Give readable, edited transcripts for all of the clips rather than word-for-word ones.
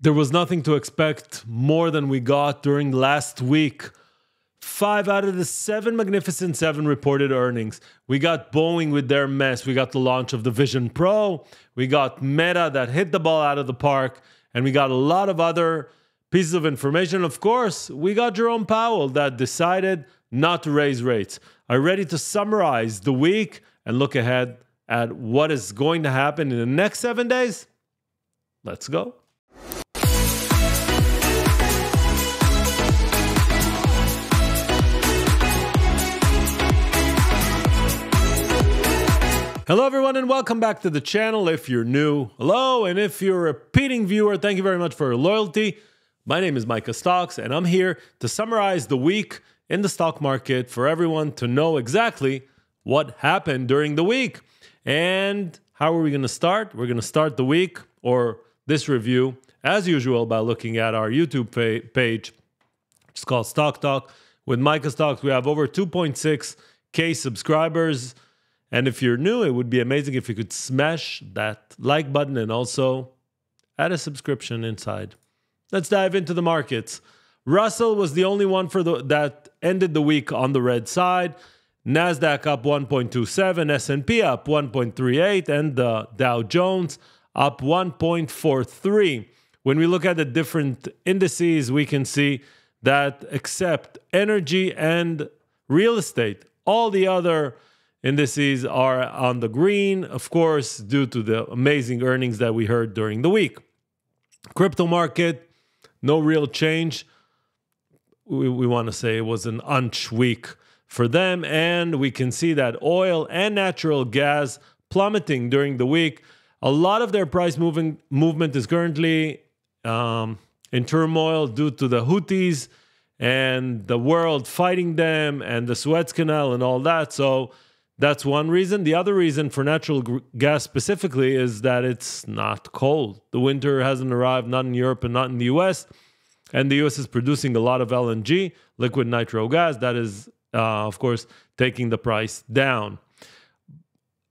There was nothing to expect more than we got during last week. 5 out of the 7 Magnificent 7 reported earnings. We got Boeing with their mess. We got the launch of the Vision Pro. We got Meta that hit the ball out of the park. And we got a lot of other pieces of information. Of course, we got Jerome Powell that decided not to raise rates. Are you ready to summarize the week and look ahead at what is going to happen in the next 7 days? Let's go. Hello everyone and welcome back to the channel. If you're new, hello, and if you're a repeating viewer, thank you very much for your loyalty. My name is Micha Stocks and I'm here to summarize the week in the stock market for everyone to know exactly what happened during the week. And how are we going to start? We're going to start the week or this review as usual by looking at our YouTube page. It's called Stock Talk. With Micha Stocks, we have over 2.6K subscribers. And if you're new, it would be amazing if you could smash that like button and also add a subscription inside. Let's dive into the markets. Russell was the only one that ended the week on the red side. NASDAQ up 1.27, S&P up 1.38, and the Dow Jones up 1.43. When we look at the different indices, we can see that except energy and real estate, all the other indices are on the green, of course, due to the amazing earnings that we heard during the week. Crypto market, no real change. We want to say it was an unch week for them, and we can see that oil and natural gas plummeting during the week. A lot of their price movement is currently in turmoil due to the Houthis and the world fighting them and the Suez Canal and all that. So that's one reason. The other reason for natural gas specifically is that it's not cold. The winter hasn't arrived, not in Europe and not in the US. And the US is producing a lot of LNG, liquid natural gas. That is, of course, taking the price down.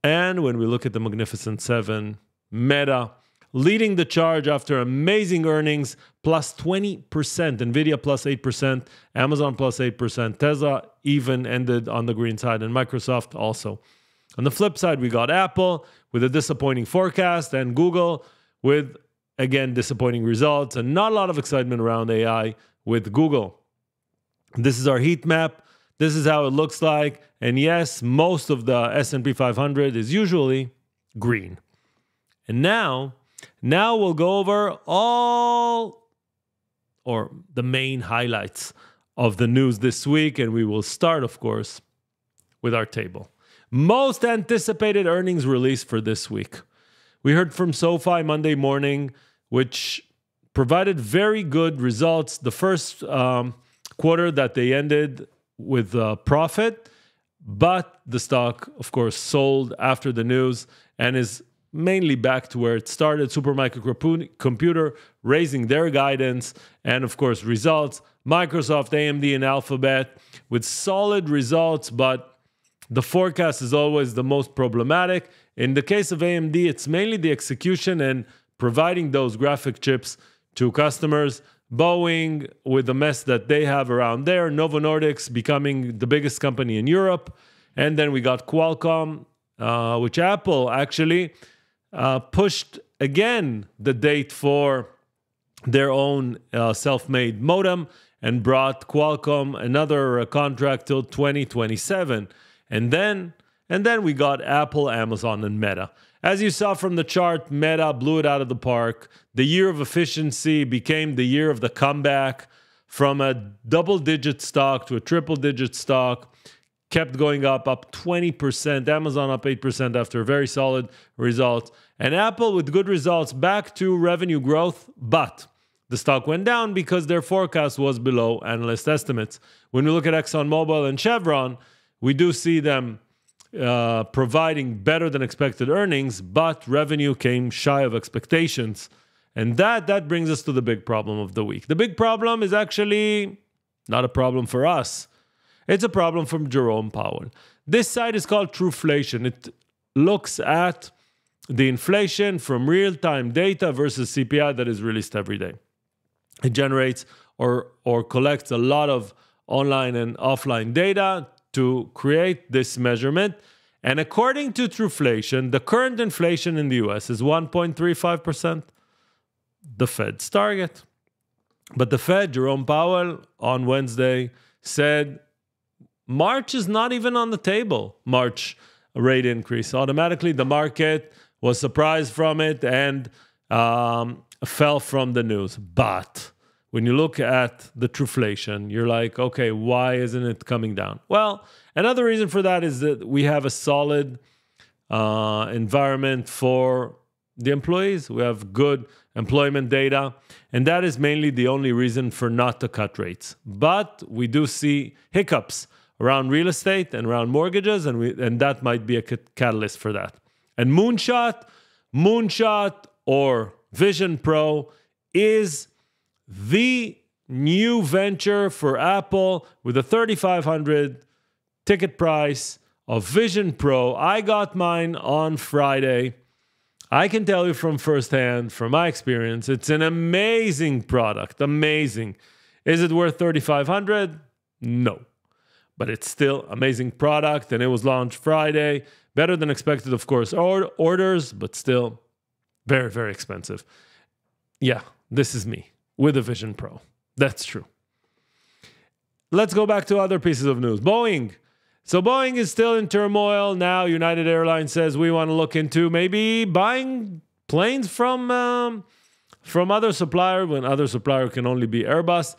And when we look at the Magnificent 7, Meta leading the charge after amazing earnings, plus 20%, Nvidia plus 8%, Amazon plus 8%, Tesla even ended on the green side, and Microsoft also. On the flip side, we got Apple with a disappointing forecast, and Google with, again, disappointing results, and not a lot of excitement around AI with Google. This is our heat map. This is how it looks like, and yes, most of the S&P 500 is usually green. And now we'll go over all or the main highlights of the news this week, and we will start, of course, with our table. Most anticipated earnings release for this week. We heard from SoFi Monday morning, which provided very good results. The first quarter that they ended with profit, but the stock, of course, sold after the news and is mainly back to where it started. Supermicro Computer raising their guidance and, of course, results. Microsoft, AMD, and Alphabet with solid results, but the forecast is always the most problematic. In the case of AMD, it's mainly the execution and providing those graphic chips to customers. Boeing with the mess that they have around there. Novo Nordisk becoming the biggest company in Europe. And then we got Qualcomm, which Apple actually pushed again the date for their own self-made modem and brought Qualcomm another contract till 2027. And then we got Apple, Amazon, and Meta. As you saw from the chart, Meta blew it out of the park. The year of efficiency became the year of the comeback from a double-digit stock to a triple-digit stock. Kept going up 20%. Amazon up 8% after very solid results. And Apple with good results back to revenue growth, but the stock went down because their forecast was below analyst estimates. When we look at ExxonMobil and Chevron, we do see them providing better than expected earnings, but revenue came shy of expectations. And that brings us to the big problem of the week. The big problem is actually not a problem for us. It's a problem from Jerome Powell. This site is called Trueflation. It looks at the inflation from real-time data versus CPI that is released every day. It generates or collects a lot of online and offline data to create this measurement. And according to Truflation, the current inflation in the US is 1.35%, the Fed's target. But the Fed, Jerome Powell, on Wednesday said March is not even on the table, March rate increase. Automatically, the market was surprised from it and fell from the news. But when you look at the Truflation, you're like, okay, why isn't it coming down? Well, another reason for that is that we have a solid environment for the employees. We have good employment data, and that is mainly the only reason for not to cut rates. But we do see hiccups around real estate and around mortgages, and that might be a catalyst for that. And Moonshot or Vision Pro is the new venture for Apple with a $3,500 ticket price of Vision Pro. I got mine on Friday. I can tell you from firsthand, from my experience, it's an amazing product. Amazing. Is it worth $3,500? No. But it's still amazing product, and it was launched Friday. Better than expected, of course, orders, but still very, very expensive. Yeah, this is me with a Vision Pro. That's true. Let's go back to other pieces of news. Boeing. So Boeing is still in turmoil. Now United Airlines says we want to look into maybe buying planes from other supplier when other supplier can only be Airbus.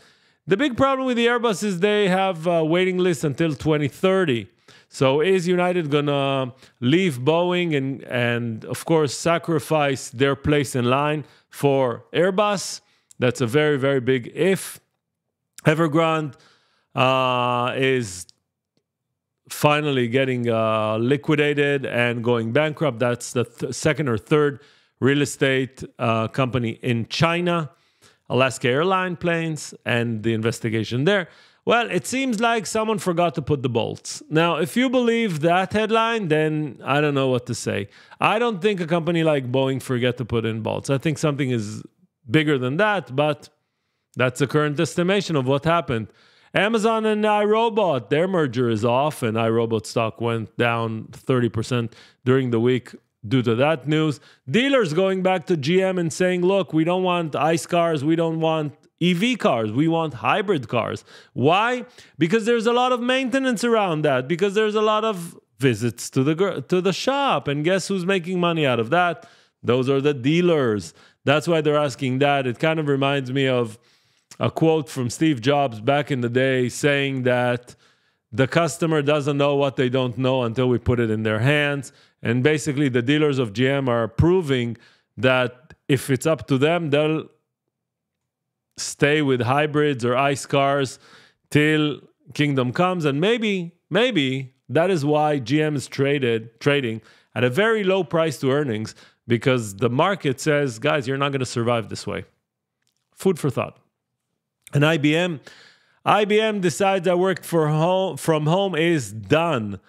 The big problem with the Airbus is they have a waiting list until 2030. So is United going to leave Boeing and of course, sacrifice their place in line for Airbus? That's a very, very big if. Evergrande is finally getting liquidated and going bankrupt. That's the second or third real estate company in China. Alaska Airlines planes and the investigation there. Well, it seems like someone forgot to put the bolts. Now, if you believe that headline, then I don't know what to say. I don't think a company like Boeing forget to put in bolts. I think something is bigger than that, but that's the current estimation of what happened. Amazon and iRobot, their merger is off, and iRobot stock went down 30% during the week due to that news. Dealers going back to GM and saying, look, we don't want ICE cars, we don't want EV cars, we want hybrid cars. Why? Because there's a lot of maintenance around that, because there's a lot of visits to the shop, and guess who's making money out of that? Those are the dealers. That's why they're asking that. It kind of reminds me of a quote from Steve Jobs back in the day saying that the customer doesn't know what they don't know until we put it in their hands. And basically, the dealers of GM are proving that if it's up to them, they'll stay with hybrids or ICE cars till Kingdom comes. And maybe that is why GM is trading at a very low price to earnings, because the market says, guys, you're not going to survive this way. Food for thought. And IBM decides that work from home is done.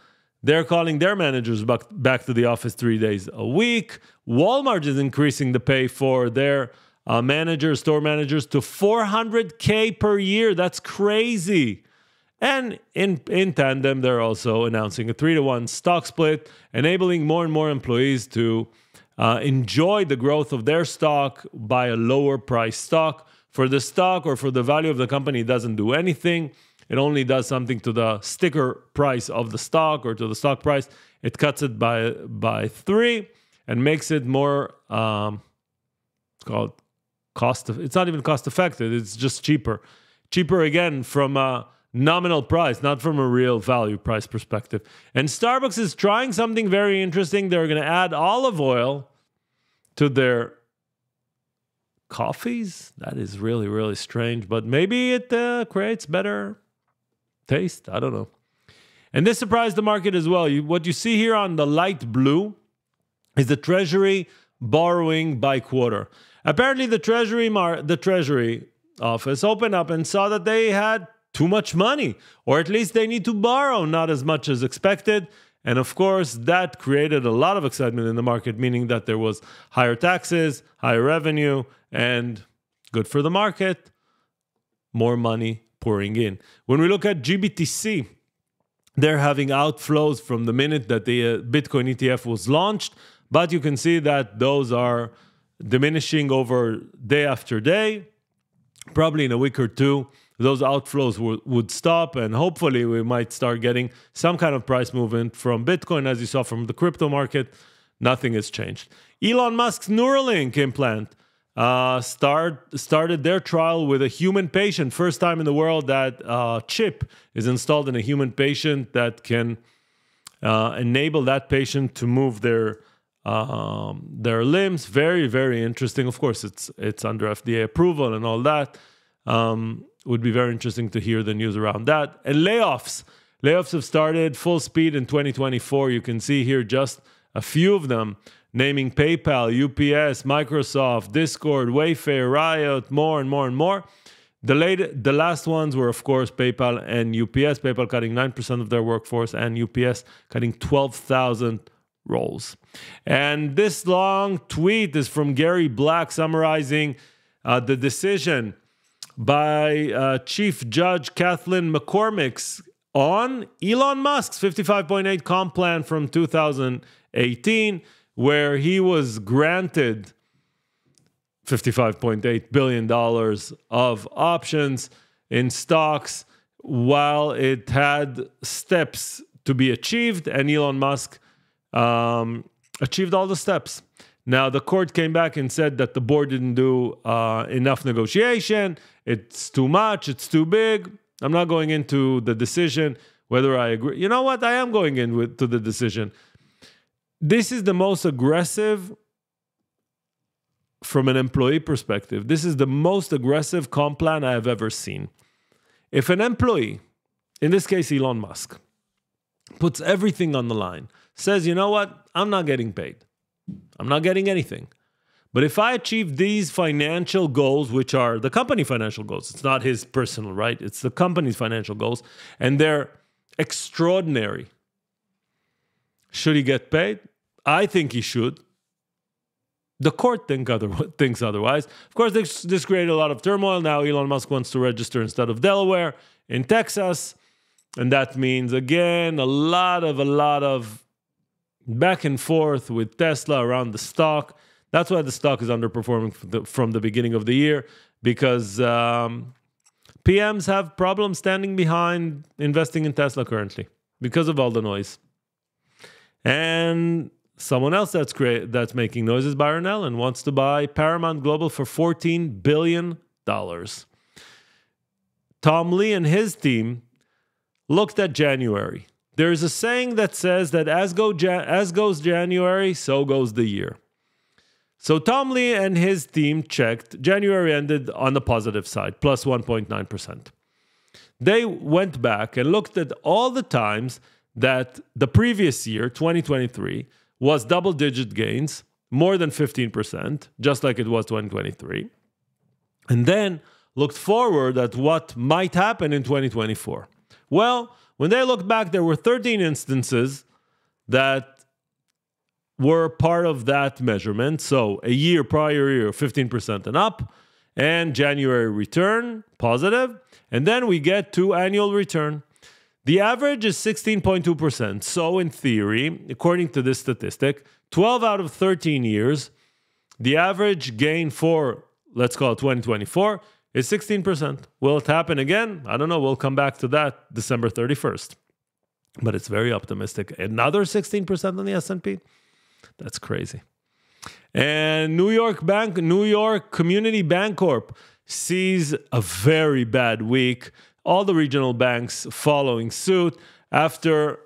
They're calling their managers back to the office 3 days a week. Walmart is increasing the pay for their store managers to $400K per year. That's crazy. And in tandem, they're also announcing a 3-to-1 stock split, enabling more and more employees to enjoy the growth of their stock by a lower price stock. For the stock or for the value of the company, it doesn't do anything. It only does something to the sticker price of the stock or to the stock price. It cuts it by 3 and makes it more it's called it's not even cost effective. It's just cheaper. Cheaper again from a nominal price, not from a real value price perspective. And Starbucks is trying something very interesting. They're going to add olive oil to their coffees. That is really, really strange, but maybe it creates better taste. I don't know. And this surprised the market as well. What you see here on the light blue is the Treasury borrowing by quarter. Apparently, the Treasury office opened up and saw that they had too much money, or at least they need to borrow not as much as expected. And of course, that created a lot of excitement in the market, meaning that there was higher taxes, higher revenue, and good for the market, more money pouring in. When we look at GBTC, they're having outflows from the minute that the Bitcoin ETF was launched, but you can see that those are diminishing over day after day. Probably in a week or two, those outflows would stop, and hopefully we might start getting some kind of price movement from Bitcoin. As you saw from the crypto market, nothing has changed. Elon Musk's Neuralink implant started their trial with a human patient. First time in the world that chip is installed in a human patient that can enable that patient to move their limbs. Very, very interesting. Of course, it's under FDA approval and all that. Would be very interesting to hear the news around that. And layoffs have started full speed in 2024. You can see here just a few of them, naming PayPal, UPS, Microsoft, Discord, Wayfair, Riot, more and more and more. The last ones were, of course, PayPal and UPS. PayPal cutting 9% of their workforce, and UPS cutting 12,000 roles. And this long tweet is from Gary Black summarizing the decision by Chief Judge Kathleen McCormick on Elon Musk's 55.8 comp plan from 2018, where he was granted $55.8 billion of options in stocks while it had steps to be achieved, and Elon Musk achieved all the steps. Now, the court came back and said that the board didn't do enough negotiation. It's too much. It's too big. I'm not going into the decision, whether I agree. You know what? I am going to the decision. This is the most aggressive, from an employee perspective, this is the most aggressive comp plan I have ever seen. If an employee, in this case Elon Musk, puts everything on the line, says, you know what, I'm not getting paid. I'm not getting anything. But if I achieve these financial goals, which are the company financial goals, it's not his personal, right? It's the company's financial goals, and they're extraordinary. Should he get paid? I think he should. The court thinks otherwise. Of course, this created a lot of turmoil. Now Elon Musk wants to register instead of Delaware in Texas. And that means, again, a lot of back and forth with Tesla around the stock. That's why the stock is underperforming from the beginning of the year, because PMs have problems standing behind investing in Tesla currently because of all the noise. And someone else that's making noise is Byron Allen, wants to buy Paramount Global for $14 billion. Tom Lee and his team looked at January. There's a saying that says that as goes January, so goes the year. So Tom Lee and his team checked. January ended on the positive side, plus 1.9%. They went back and looked at all the times that the previous year, 2023, was double-digit gains, more than 15%, just like it was 2023. And then looked forward at what might happen in 2024. Well, when they looked back, there were 13 instances that were part of that measurement. So a prior year, 15% and up, and January return, positive. And then we get to annual return. The average is 16.2%. So in theory, according to this statistic, 12 out of 13 years, the average gain for, let's call it 2024, is 16%. Will it happen again? I don't know. We'll come back to that December 31st. But it's very optimistic. Another 16% on the S&P? That's crazy. And New York Community Bancorp sees a very bad week. All the regional banks following suit after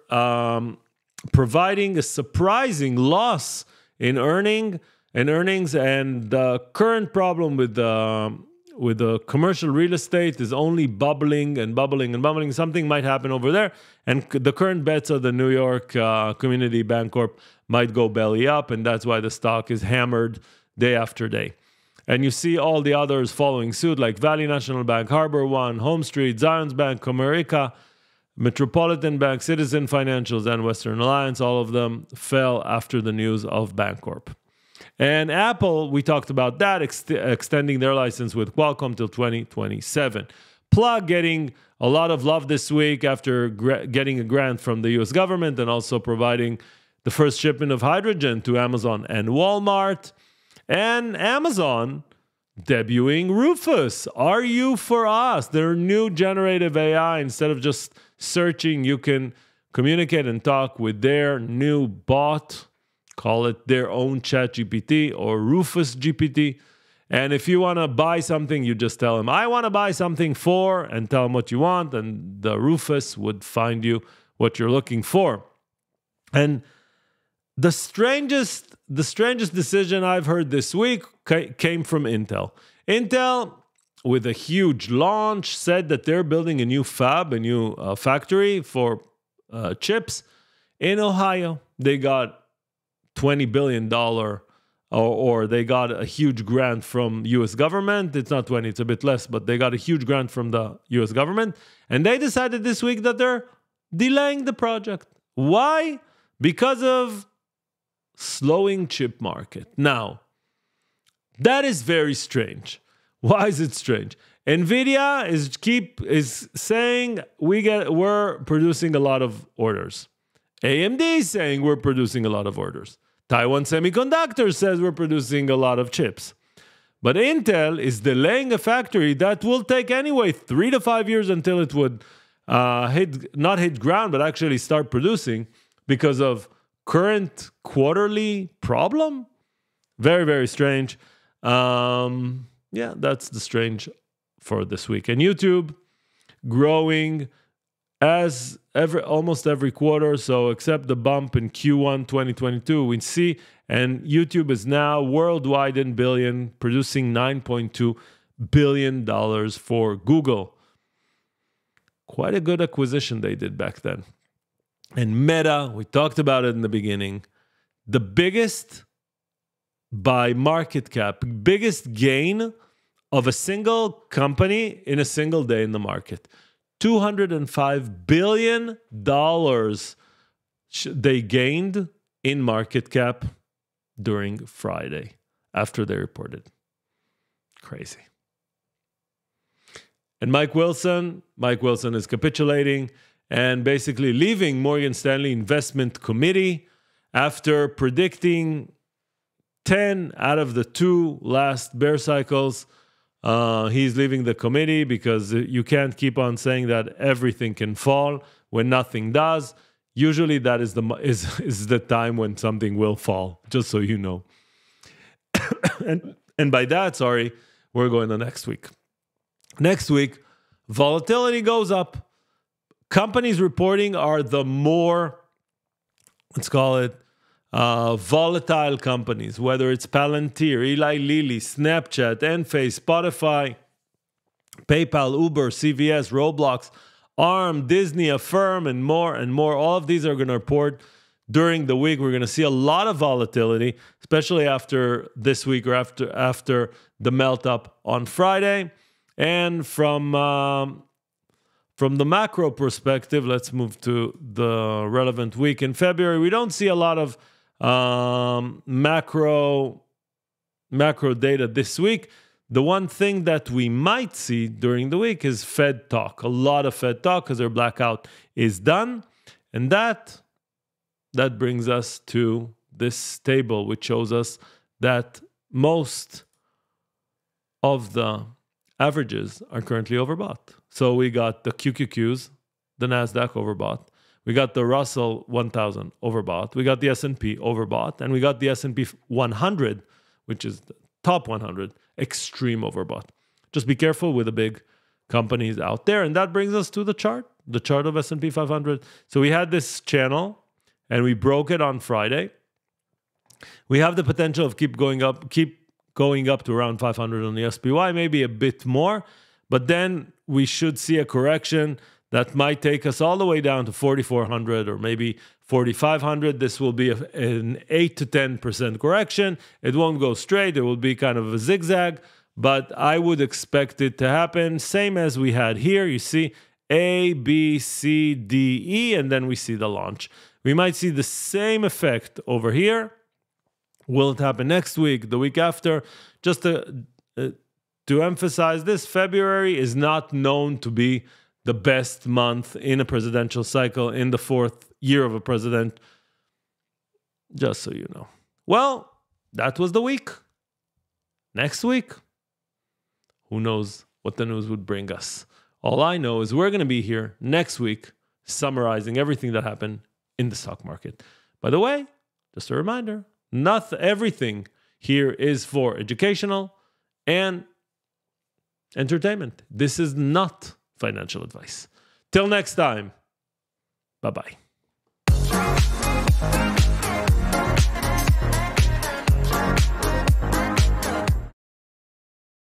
providing a surprising loss in earnings, and the current problem with the commercial real estate is only bubbling and bubbling and bubbling. Something might happen over there, and the current bets of the New York Community Bancorp might go belly up, and that's why the stock is hammered day after day. And you see all the others following suit, like Valley National Bank, Harbor One, Home Street, Zions Bank, Comerica, Metropolitan Bank, Citizen Financials, and Western Alliance, all of them fell after the news of Bancorp. And Apple, we talked about that, extending their license with Qualcomm till 2027. Plug getting a lot of love this week after getting a grant from the US government and also providing the first shipment of hydrogen to Amazon and Walmart. And Amazon debuting Rufus, Are You For Us? Their new generative AI. Instead of just searching, you can communicate and talk with their new bot. Call it their own ChatGPT or Rufus GPT. And if you want to buy something, you just tell them, I want to buy something for, and tell them what you want, and the Rufus would find you what you're looking for. And the strangest decision I've heard this week came from Intel. Intel, with a huge launch, said that they're building a new fab, a new factory for chips in Ohio. They got $20 billion or they got a huge grant from US government. It's not 20, it's a bit less, but they got a huge grant from the US government. And they decided this week that they're delaying the project. Why? Because of slowing chip market. Now, that is very strange. Why is it strange? Nvidia is saying we're producing a lot of orders. AMD is saying we're producing a lot of orders. Taiwan Semiconductor says we're producing a lot of chips. But Intel is delaying a factory that will take anyway 3 to 5 years until it would not hit ground, but actually start producing because of current quarterly problem. Very, very strange. Yeah, that's the strange for this week. And YouTube growing as almost every quarter, so except the bump in Q1 2022, we see, and YouTube is now worldwide in billion, producing $9.2 billion for Google. Quite a good acquisition they did back then. And Meta, we talked about it in the beginning, the biggest by market cap, biggest gain of a single company in a single day in the market. $205 billion they gained in market cap during Friday after they reported. Crazy. And Mike Wilson is capitulating and basically leaving Morgan Stanley Investment Committee after predicting 10 out of the 2 last bear cycles. He's leaving the committee because you can't keep on saying that everything can fall when nothing does. Usually that is the time when something will fall, just so you know. and by that, we're going to next week. Next week, volatility goes up. Companies reporting are the more, let's call it, volatile companies, whether it's Palantir, Eli Lilly, Snapchat, Enphase, Spotify, PayPal, Uber, CVS, Roblox, ARM, Disney, Affirm, and more and more. All of these are going to report during the week. We're going to see a lot of volatility, especially after this week or after the melt up on Friday. And from the macro perspective, let's move to the relevant week. In February, we don't see a lot of macro data this week. The one thing that we might see during the week is Fed talk. A lot of Fed talk because their blackout is done. And that brings us to this table, which shows us that most of the averages are currently overbought. So we got the QQQs, the NASDAQ overbought. We got the Russell 1000 overbought. We got the S&P overbought. And we got the S&P 100, which is the top 100, extreme overbought. Just be careful with the big companies out there. And that brings us to the chart of S&P 500. So we had this channel and we broke it on Friday. We have the potential of keep going up to around 500 on the SPY, maybe a bit more. But then we should see a correction that might take us all the way down to 4,400 or maybe 4,500. This will be an 8 to 10% correction. It won't go straight. It will be kind of a zigzag, but I would expect it to happen. Same as we had here. You see A, B, C, D, E, and then we see the launch. We might see the same effect over here. Will it happen next week, the week after? Just to emphasize this, February is not known to be the best month in a presidential cycle, in the fourth year of a president. Just so you know. Well, that was the week. Next week, who knows what the news would bring us. All I know is we're going to be here next week summarizing everything that happened in the stock market. By the way, just a reminder, not everything here is for educational and entertainment. This is not financial advice. Till next time, bye-bye.